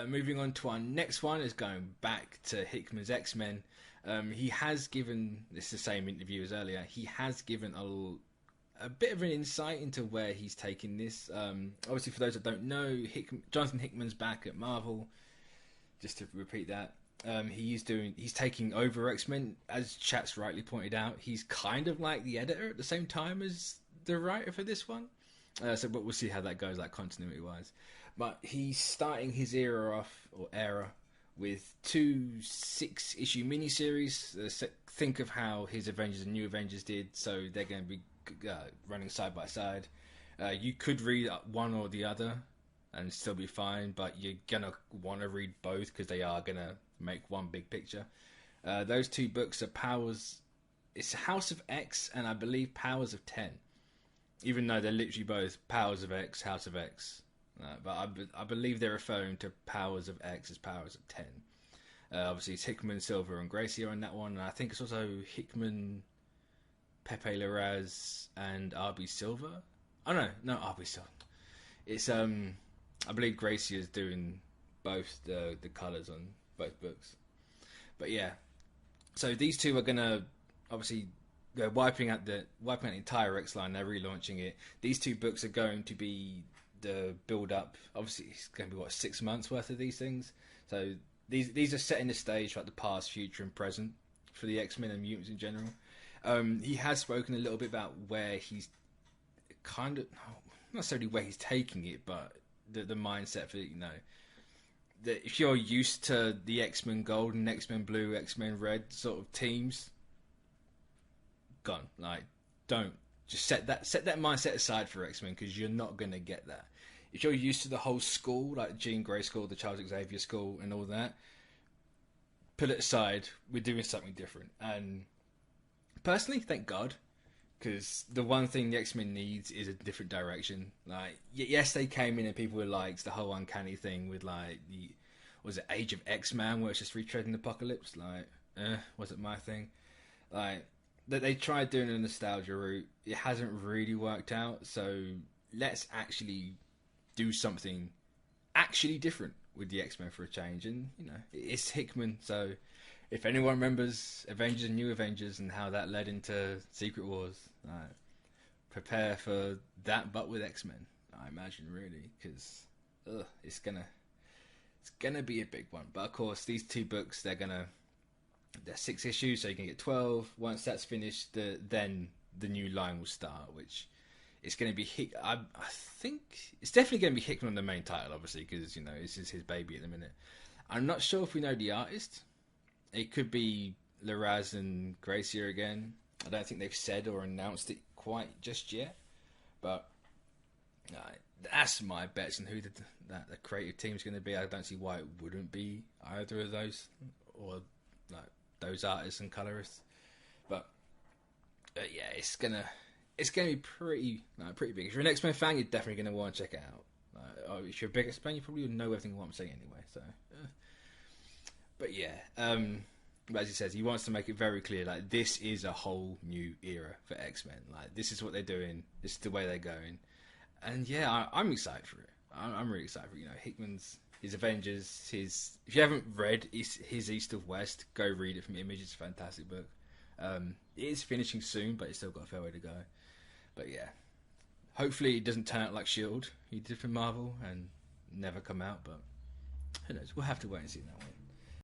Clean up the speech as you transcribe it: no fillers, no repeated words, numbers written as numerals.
Moving on to our next one is going back to Hickman's X-Men. He has given, this is the same interview as earlier, he has given a bit of an insight into where he's taking this. Obviously, for those that don't know, Jonathan Hickman's back at Marvel. Just to repeat that, he's taking over X-Men, as Chat's rightly pointed out. He's kind of like the editor at the same time as the writer for this one. But we'll see how that goes, like continuity-wise. But he's starting his era with 2 6-issue miniseries. Think of how his Avengers and New Avengers did. So they're going to be running side by side. You could read one or the other and still be fine, but you're gonna want to read both because they are gonna make one big picture. Those 2 books are it's House of X and I believe Powers of 10, even though they're literally both Powers of X, House of X. But I believe they're referring to Powers of X as Powers of 10. Obviously it's Hickman, Silver and Gracie on that one, and I think it's also Hickman, Pepe Larraz and RB Silver. Oh no, RB Silver. It's I believe Gracie is doing both the colours on both books. But yeah, so these 2 are gonna obviously they're wiping out the entire X line. They're relaunching it. These 2 books are going to be the build up. Obviously, it's going to be 6 months worth of these things. So these are setting the stage for like the past, future, and present for the X-Men and mutants in general. He has spoken a little bit about where he's kind of not necessarily where he's taking it, but the mindset for that if you're used to the X-Men Gold and X-Men Blue, X-Men Red sort of teams, gone. Like, don't just set that mindset aside for X-Men because you're not gonna get that. If you're used to the whole school, like Jean Grey School, the Charles Xavier School, and all that, put it aside. We're doing something different, and personally, thank God. Because the one thing the X-Men needs is a different direction. Like, yes, they came in and people were like, it's the whole uncanny thing with like was it Age of X-Man where it's just retreading Apocalypse? Like, was it my thing? Like, that they tried doing a nostalgia route. It hasn't really worked out. So let's actually do something actually different with the X-Men for a change. And it's Hickman, so. If anyone remembers Avengers and New Avengers and how that led into Secret Wars, prepare for that, but with X-Men. I imagine, really, because it's gonna be a big one. But of course, these 2 books they're 6 issues, so you can get 12. Once that's finished, then the new line will start, which it's going to be. I think it's definitely going to be Hickman on the main title, obviously, because this is his baby at the minute. I'm not sure if we know the artist. It could be Larraz and Gracie again. I don't think they've said or announced it quite just yet. But that's my bets on who the creative team's going to be. I don't see why it wouldn't be either of those or like those artists and colorists. But yeah, it's gonna be pretty big. If you're an X-Men fan, you're definitely going to want to check it out. If you're a big X-Men fan, you probably would know everything what I'm saying anyway. So. But yeah, as he says, he wants to make it very clear, like, this is a whole new era for X-Men. Like, this is what they're doing. This is the way they're going. And yeah, I'm excited for it. I'm really excited for it. Hickman's, his Avengers, if you haven't read his East of West, go read it from Image. It's a fantastic book. It is finishing soon, but it's still got a fair way to go. But yeah, hopefully it doesn't turn out like S.H.I.E.L.D. he did for Marvel and never come out, but who knows? We'll have to wait and see that one.